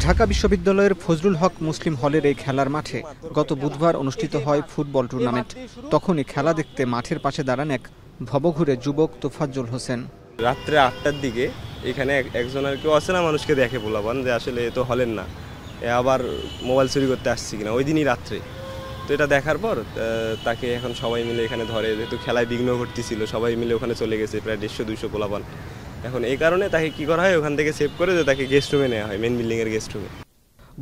ঢাকা বিশ্ববিদ্যালয়ের ফজলুল হক মুসলিম হলের এই খেলার মাঠে গত বুধবার অনুষ্ঠিত হয় ফুটবল টুর্নামেন্ট। তখনই খেলা দেখতে মাঠের পাশে দাঁড়ান এক ভবঘুরে যুবক তোফাজ্জল হোসেন। রাত্রে ৮টার দিকে এখানে একজন আর কেউ অচেনা মানুষকে দেখে বলাবান যে আসলে এ তো হলেন না, এ আবার মোবাইল চুরি করতে আসছে কিনা ওই দিনই রাত্রে। তো এটা দেখার পর তাকে এখন সবাই মিলে এখানে ধরে, যেহেতু খেলায় বিঘ্ন ঘটতেছিল সবাই মিলে ওখানে চলে গেছে, প্রায় 150-200 পোলাপান। এখন এই কারণে তাকে কি করা হয়, ওখান থেকে সেভ করে যে তাকে গেস্ট রুমে নেওয়া হয়, মেন বিল্ডিংয়ের গেস্ট রুমে।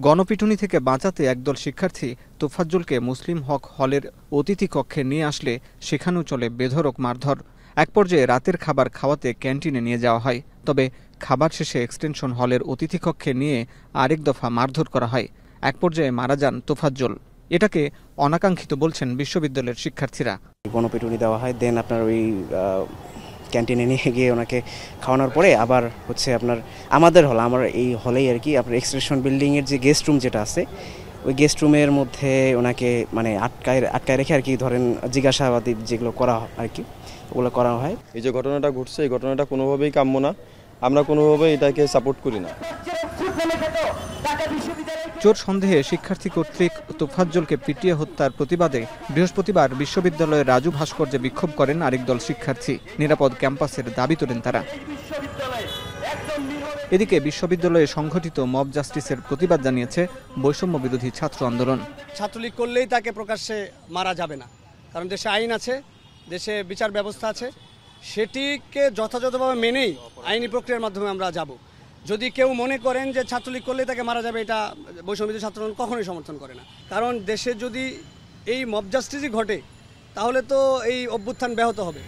গণপিটুনি থেকে বাঁচাতে একদল শিক্ষার্থী তোফাজ্জলকে মুসলিম হক হলের অতিথি কক্ষে নিয়ে আসলে সেখানেও চলে বেধড়ক মারধর। এক পর্যায়ে রাতের খাবার খাওয়াতে ক্যান্টিনে নিয়ে যাওয়া হয়, তবে খাবার শেষে এক্সটেনশন হলের অতিথি কক্ষে নিয়ে আরেক দফা মারধর করা হয়। এক পর্যায়ে মারা যান তোফাজ্জল। এটাকে অনাকাঙ্ক্ষিত বলছেন বিশ্ববিদ্যালয়ের শিক্ষার্থীরা। গণপিটুনি দেওয়া হয়, দেন আপনার ওই ক্যান্টিনে নিয়ে গিয়ে ওনাকে খাওয়ানোর পরে আবার হচ্ছে আপনার আমাদের হল, আমার এই হলেই আর কি আপনার এক্সটেনশন বিল্ডিংয়ের যে গেস্ট রুম যেটা আছে, ওই গেস্ট রুমের মধ্যে ওনাকে মানে আটকায় রেখে আর কি ধরেন জিজ্ঞাসাবাদী যেগুলো করা আর কি ওগুলো করা হয়। এই যে ঘটনাটা ঘটছে, এই ঘটনাটা কোনোভাবেই কাম্য না, আমরা কোনোভাবেই এটাকে সাপোর্ট করি না। চোর সন্দেহে শিক্ষার্থী কর্তৃক তোফাজ্জলকে পিটিয়ে হত্যার প্রতিবাদে বৃহস্পতিবার বিশ্ববিদ্যালয়ের রাজু ভাস্কর্যে বিক্ষোভ করেন আরেক দল শিক্ষার্থী। নিরাপদ ক্যাম্পাসের দাবি তোলেন তারা। এদিকে বিশ্ববিদ্যালয়ে সংঘটিত মব জাস্টিসের প্রতিবাদ জানিয়েছে বৈষম্য বিরোধী ছাত্র আন্দোলন। ছাত্রলীগ করলেই তাকে প্রকাশ্যে মারা যাবে না, কারণ দেশে আইন আছে, দেশে বিচার ব্যবস্থা আছে, সেটিকে যথাযথভাবে মেনেই আইনি প্রক্রিয়ার মাধ্যমে আমরা যাব। যদি কেউ মনে করেন যে ছাত্রলীগ করলে তাকে মারা যাবে, এটা বৈষম্য বিরোধী ছাত্র আন্দোলন কখনোই সমর্থন করে না। কারণ দেশে যদি এই মব জাস্টিসই ঘটে তাহলে তো এই অভ্যুত্থান ব্যাহত হবে।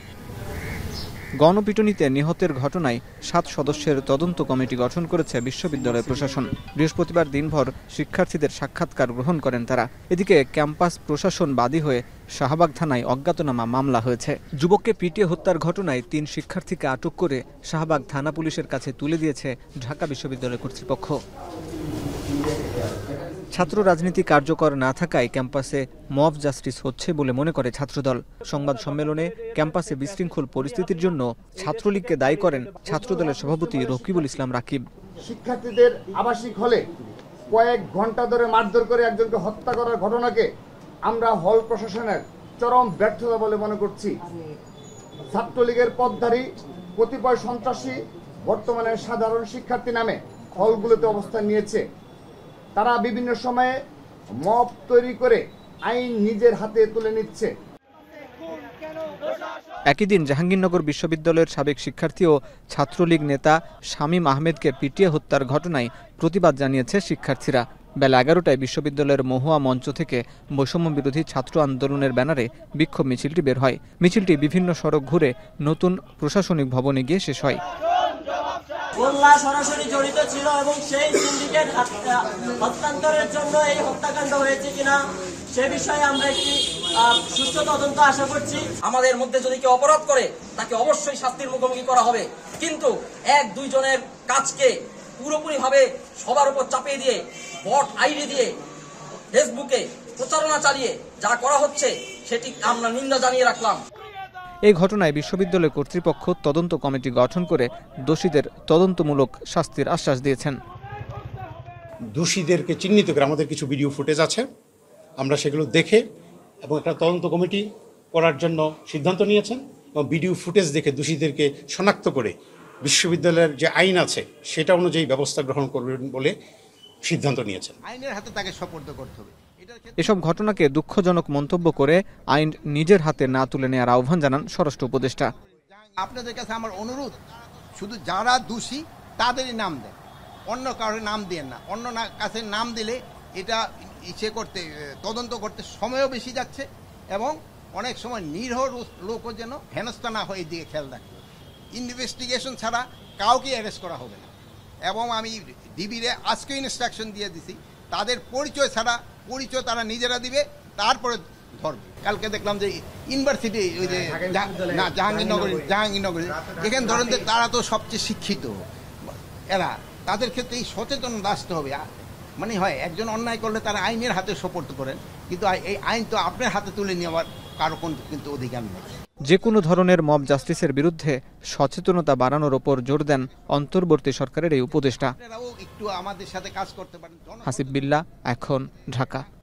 গণপিটুনিতে নিহতের ঘটনায় 7 সদস্যের তদন্ত কমিটি গঠন করেছে বিশ্ববিদ্যালয় প্রশাসন। বৃহস্পতিবার দিনভর শিক্ষার্থীদের সাক্ষাৎকার গ্রহণ করেন তারা। এদিকে ক্যাম্পাস প্রশাসন বাদী হয়ে শাহবাগ থানায় অজ্ঞাতনামা মামলা হয়েছে। যুবককে পিটিয়ে হত্যার ঘটনায় 3 শিক্ষার্থীকে আটক করে শাহবাগ থানা পুলিশের কাছে তুলে দিয়েছে ঢাকা বিশ্ববিদ্যালয় কর্তৃপক্ষ। ছাত্র রাজনীতি কার্যকর না থাকায় ক্যাম্পাসে মব জাস্টিস হচ্ছে বলে মনে করে ছাত্রদল। সংবাদ সম্মেলনে ক্যাম্পাসে বিশৃঙ্খল পরিস্থিতির জন্য ছাত্রলীগকে দায়ী করেন ছাত্রদলের সভাপতি রকিবুল ইসলাম রাকিব। শিক্ষার্থীদের আবাসিক হলে কয়েক ঘন্টা ধরে মারধর করে একজনকে হত্যা করার ঘটনাকে আমরা হল প্রশাসনের চরম ব্যর্থতা বলে মনে করছি। ছাত্রলীগের পথধারী কতিপয় সন্ত্রাসী বর্তমানে সাধারণ শিক্ষার্থী নামে হলগুলোতে অবস্থান নিয়েছে। তারা বিভিন্ন সময়ে মব তৈরি করে আইন নিজের হাতে তুলে নিচ্ছে। একই দিন জাহাঙ্গীরনগর বিশ্ববিদ্যালয়ের সাবেক শিক্ষার্থী ও ছাত্রলীগ নেতা শামীম আহমেদকে পিটিয়ে হত্যার ঘটনায় প্রতিবাদ জানিয়েছে শিক্ষার্থীরা। বেলা 11টায় বিশ্ববিদ্যালয়ের মহুয়া মঞ্চ থেকে বৈষম্য বিরোধী ছাত্র আন্দোলনের ব্যানারে বিক্ষোভ মিছিলটি বের হয়। মিছিলটি বিভিন্ন সড়ক ঘুরে নতুন প্রশাসনিক ভবনে গিয়ে শেষ হয়। মোল্লা সরাসরি জড়িত ছিল এবং সেই সিন্ডিকেট হস্তান্তরের জন্য এই হত্যাকাণ্ড হয়েছে কিনা সে বিষয়ে আমরা একটি সুষ্ঠু তদন্ত আশা করছি। আমাদের মধ্যে যদি কেউ অপরাধ করে তাকে অবশ্যই শাস্তির মুখোমুখি করা হবে, কিন্তু 1-2 জনের কাজকে পুরোপুরি ভাবে সবার উপর চাপিয়ে দিয়ে বট আইডি দিয়ে ফেসবুকে প্রচারণা চালিয়ে যা করা হচ্ছে সেটি আমরা নিন্দা জানিয়ে রাখলাম। এই ঘটনায় বিশ্ববিদ্যালয় কর্তৃপক্ষ তদন্ত কমিটি গঠন করে দোষীদের তদন্তমূলক শাস্তির আশ্বাস দিয়েছেন। দোষীদেরকে চিহ্নিত করে আমাদের কিছু ভিডিও ফুটেজ আছে, আমরা সেগুলো দেখে এবং একটা তদন্ত কমিটি করার জন্য সিদ্ধান্ত নিয়েছেন এবং ভিডিও ফুটেজ দেখে দোষীদেরকে শনাক্ত করে বিশ্ববিদ্যালয়ের যে আইন আছে সেটা অনুযায়ী ব্যবস্থা গ্রহণ করবেন বলে সিদ্ধান্ত নিয়েছেন। আইনের হাতে তাকে সোপর্দ করতে হবে। এসব ঘটনাকে দুঃখজনক মন্তব্য করে আইন নিজের হাতে না তুলে নেওয়ার আহ্বান জানান স্বরাষ্ট্র উপদেষ্টা। আপনাদের কাছে আমার অনুরোধ, শুধু যারা দোষী তাদেরই নাম দেন, অন্য কারোর নাম দেন না। অন্য কাছে নাম দিলে এটা করতে তদন্ত করতে সময়ও বেশি যাচ্ছে এবং অনেক সময় নিরীহ লোকও যেন হেনস্থা না হয়ে দিকে খেয়াল রাখবে। ইনভেস্টিগেশন ছাড়া কাউকে অ্যারেস্ট করা হবে না এবং আমি ডিবিরে আজকে ইনস্ট্রাকশন দিয়ে দিছি, তাদের পরিচয় ছাড়া পরিচয় তারা নিজেরা দিবে, তারপরে ধরবে। কালকে দেখলাম যে ইউনিভার্সিটি ওই যে জাহাঙ্গীরনগর এখানে ধরেন যে তারা তো সবচেয়ে শিক্ষিত, এরা তাদের ক্ষেত্রে এই সচেতনতা আসতে হবে। মানে হয় একজন অন্যায় করলে তারা আইনের হাতে সোপর্দ করেন, কিন্তু এই আইন তো আপনার হাতে তুলে নেওয়ার কারো কিন্তু অধিকার নেই। যে কোনো ধরনের মব জাস্টিসের বিরুদ্ধে সচেতনতা বাড়ানোর ওপর জোর দেন অন্তর্বর্তী সরকারের এই উপদেষ্টা। একটু আমাদের সাথে কাজ করতে পারেন। হাসিব বিল্লাহ, এখন, ঢাকা।